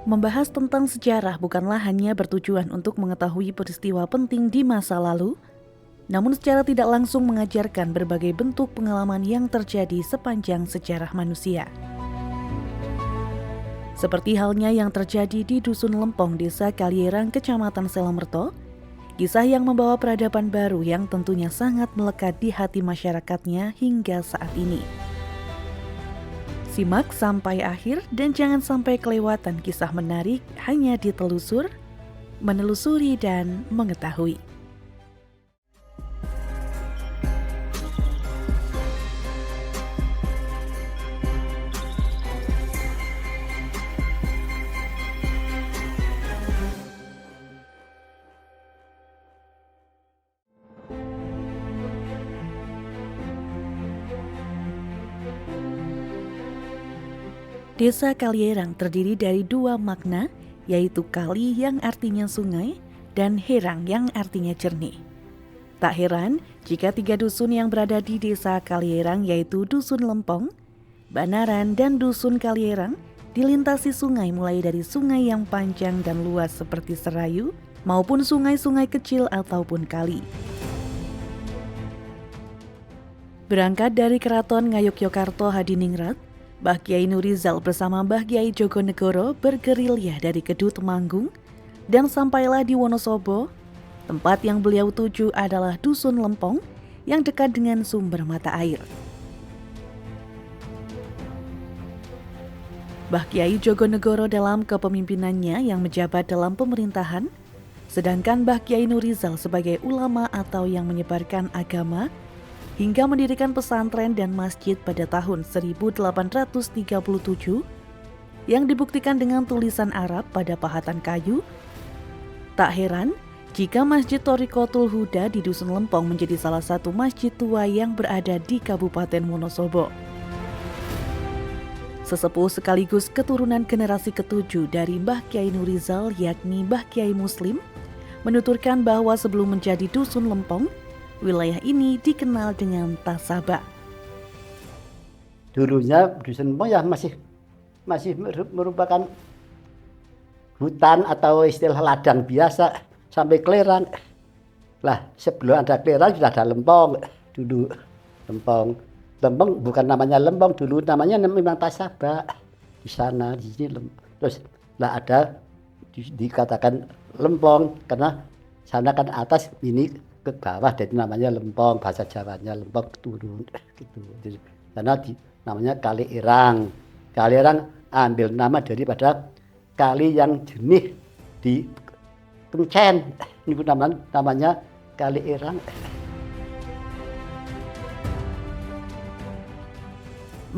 Membahas tentang sejarah bukanlah hanya bertujuan untuk mengetahui peristiwa penting di masa lalu, namun secara tidak langsung mengajarkan berbagai bentuk pengalaman yang terjadi sepanjang sejarah manusia. Seperti halnya yang terjadi di Dusun Lempong, Desa Kalierang, Kecamatan Selamerto, kisah yang membawa peradaban baru yang tentunya sangat melekat di hati masyarakatnya hingga saat ini. Simak sampai akhir dan jangan sampai kelewatan kisah menarik hanya ditelusur, menelusuri, dan mengetahui. Desa Kalierang terdiri dari dua makna, yaitu kali yang artinya sungai dan herang yang artinya jernih. Tak heran jika tiga dusun yang berada di Desa Kalierang, yaitu Dusun Lempong, Banaran, dan Dusun Kalierang, dilintasi sungai mulai dari sungai yang panjang dan luas seperti Serayu maupun sungai-sungai kecil ataupun kali. Berangkat dari Keraton Ngayogyakarta Hadiningrat, Mbah Kyai Nurizal bersama Mbah Kyai Jogonegoro bergerilya dari Kedu Temanggung dan sampailah di Wonosobo. Tempat yang beliau tuju adalah Dusun Lempong yang dekat dengan sumber mata air. Mbah Kyai Jogonegoro dalam kepemimpinannya yang menjabat dalam pemerintahan, sedangkan Mbah Kyai Nurizal sebagai ulama atau yang menyebarkan agama, hingga mendirikan pesantren dan masjid pada tahun 1837 yang dibuktikan dengan tulisan Arab pada pahatan kayu. Tak heran jika Masjid Thoriqotul Huda di Dusun Lempong menjadi salah satu masjid tua yang berada di Kabupaten Wonosobo. Sesepuh sekaligus keturunan generasi ketujuh dari Mbah Kyai Nurizal, yakni Mbah Kyai Muslim, menuturkan bahwa sebelum menjadi Dusun Lempong, wilayah ini dikenal dengan Tasaba. Dulunya Dusun Lempong ya masih merupakan hutan atau istilah ladang biasa sampai Klerang. Lah sebelum ada Klerang sudah ada Lempong dulu. Lempong bukan namanya Lempong dulu, namanya memang Tasaba. Di sana di sini terus lah ada dikatakan Lempong karena sana kan atas, ini ke bawah, jadi namanya Lempong, bahasa Jawanya Lempong turun gitu. Karena namanya Kali Irang. Kali Irang ambil nama daripada kali yang jernih di Kencen. Ini namanya Kali Irang.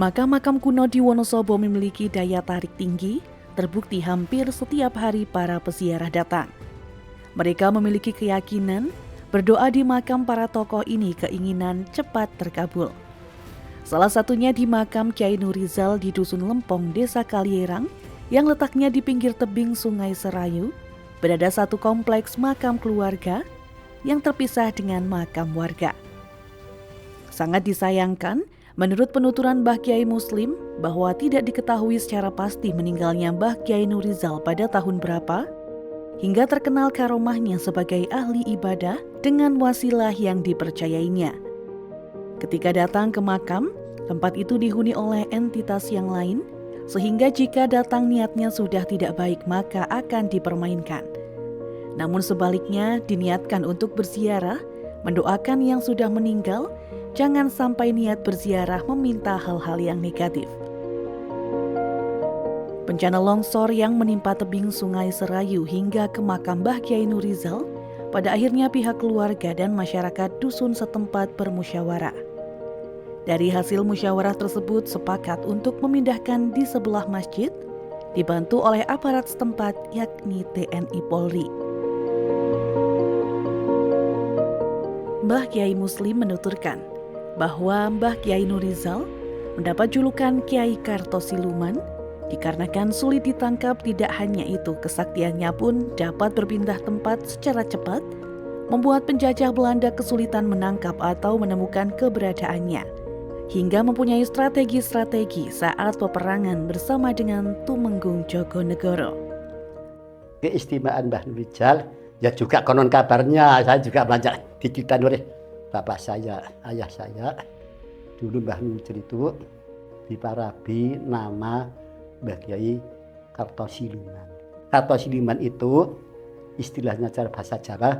Makam-makam kuno di Wonosobo memiliki daya tarik tinggi, terbukti hampir setiap hari para peziarah datang. Mereka memiliki keyakinan berdoa di makam para tokoh ini keinginan cepat terkabul. Salah satunya di makam Kyai Nurizal di Dusun Lempong, Desa Kalierang, yang letaknya di pinggir tebing Sungai Serayu, berada satu kompleks makam keluarga yang terpisah dengan makam warga. Sangat disayangkan, menurut penuturan Mbah Kyai Muslim, bahwa tidak diketahui secara pasti meninggalnya Mbah Kyai Nurizal pada tahun berapa, hingga terkenal karomahnya sebagai ahli ibadah dengan wasilah yang dipercayainya. Ketika datang ke makam, tempat itu dihuni oleh entitas yang lain, sehingga jika datang niatnya sudah tidak baik maka akan dipermainkan. Namun sebaliknya diniatkan untuk berziarah, mendoakan yang sudah meninggal, jangan sampai niat berziarah meminta hal-hal yang negatif. Bencana longsor yang menimpa tebing Sungai Serayu hingga ke makam Mbah Kyai Nurizal, pada akhirnya pihak keluarga dan masyarakat dusun setempat bermusyawarah. Dari hasil musyawarah tersebut sepakat untuk memindahkan di sebelah masjid, dibantu oleh aparat setempat yakni TNI Polri. Mbah Kyai Muslim menuturkan bahwa Mbah Kyai Nurizal mendapat julukan Kyai Kartosiluman dikarenakan sulit ditangkap. Tidak hanya itu, kesaktiannya pun dapat berpindah tempat secara cepat, membuat penjajah Belanda kesulitan menangkap atau menemukan keberadaannya, hingga mempunyai strategi-strategi saat peperangan bersama dengan Tumenggung Jogonegoro. keistimewaan Mbah Nur Rijal, ya juga konon kabarnya saya juga banyak diceritain oleh bapak saya, ayah saya. Dulu Mbah Nur Rijal itu diparabi nama Mbah Kyai Kartosiluman. Kartosiluman itu istilahnya cara bahasa Jawa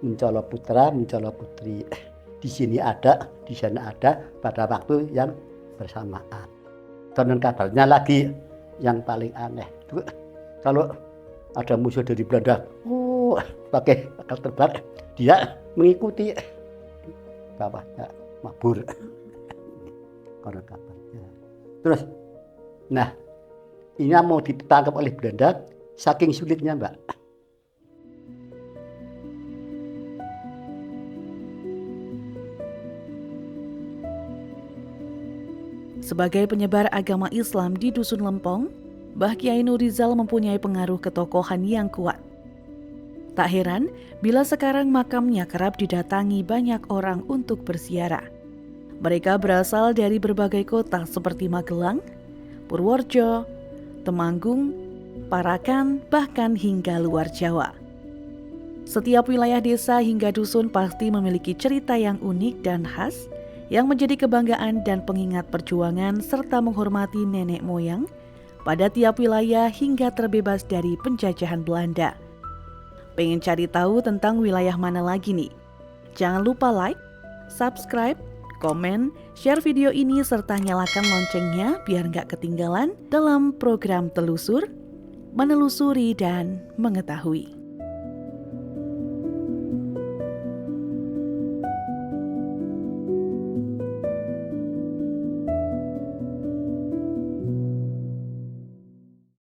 mencolo putra, mencolo putri. Di sini ada, di sana ada pada waktu yang bersamaan. Konon kabarnya lagi yang paling aneh itu kalau ada musuh dari Belanda, pakai akal terbang, dia mengikuti bawahnya mabur. Konon kabarnya. Terus, nah ini mau ditangkap oleh Belanda, saking sulitnya Mbak. Sebagai penyebar agama Islam di Dusun Lempong, Mbah Kyai Nur Rizal mempunyai pengaruh ketokohan yang kuat. Tak heran bila sekarang makamnya kerap didatangi banyak orang untuk berziarah. Mereka berasal dari berbagai kota seperti Magelang, Purworejo, Temanggung, Parakan, bahkan hingga luar Jawa. Setiap wilayah desa hingga dusun pasti memiliki cerita yang unik dan khas yang menjadi kebanggaan dan pengingat perjuangan serta menghormati nenek moyang pada tiap wilayah hingga terbebas dari penjajahan Belanda. Pengen cari tahu tentang wilayah mana lagi nih? Jangan lupa like, subscribe, komen, share video ini serta nyalakan loncengnya biar nggak ketinggalan dalam program Telusur, Menelusuri dan Mengetahui.